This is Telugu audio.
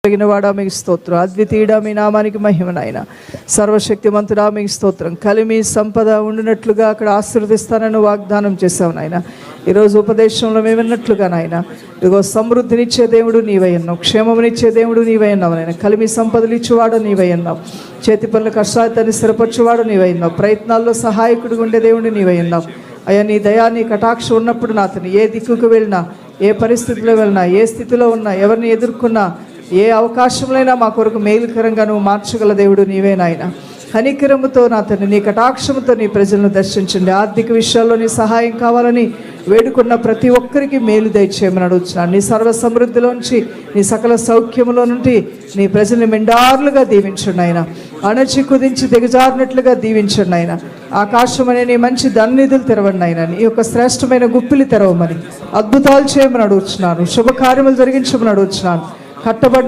కలిగిన వాడా మీకు స్తోత్రం. అద్వితీయుడా మీ నామానికి మహిమ నాయన. సర్వశక్తిమంతుడా మీకు స్తోత్రం. కలిమి సంపద ఉండినట్లుగా అక్కడ ఆశీర్వదిస్తానని వాగ్దానం చేశావు నాయన. ఈరోజు ఉపదేశంలో మేము విన్నట్లుగా నాయన, ఇదిగో సమృద్ధినిచ్చే దేవుడు నీవై ఉన్నావు, క్షేమమునిచ్చే దేవుడు నీవై ఉన్నావు నాయన. కలిమి సంపదలు ఇచ్చేవాడు నీవై ఉన్నావు, చేతి పనుల కష్టాన్ని స్థిరపరచువాడు నీవై ఉన్నావు, ప్రయత్నాల్లో సహాయకుడిగా ఉండే దేవుడు నీవై ఉన్నావు. అయ్యా నీ దయా నీ కటాక్షం ఉన్నప్పుడు నాతని ఏ దిక్కుకు వెళ్ళినా, ఏ పరిస్థితిలో వెళ్ళినా, ఏ స్థితిలో ఉన్నా, ఎవరిని ఎదుర్కొన్నా, ఏ అవకాశంలో మా కొరకు మేలుకరంగా నువ్వు మార్చగల దేవుడు నీవే నాయన. కనికరముతో నా తండ్రి నీ కటాక్షముతో నీ ప్రజలను దర్శించండి. ఆర్థిక విషయాల్లో నీ సహాయం కావాలని వేడుకున్న ప్రతి ఒక్కరికి మేలు దయచేయమని అడుగుతున్నాను. నీ సర్వ సమృద్ధిలోంచి, నీ సకల సౌఖ్యములో నుండి నీ ప్రజల్ని మెండార్లుగా దీవించండి ఆయన. అణచి కుదించి దిగజారినట్లుగా దీవించండి ఆయన. ఆకాశం అనే నీ మంచి ధన్నిధులు తెరవండి ఆయన. నీ యొక్క శ్రేష్టమైన గుప్పిలి తెరవమని, అద్భుతాలు చేయమని అడుగుతున్నాను. శుభకార్యములు జరిగించమని అడుగుతున్నాను. కట్టబడిన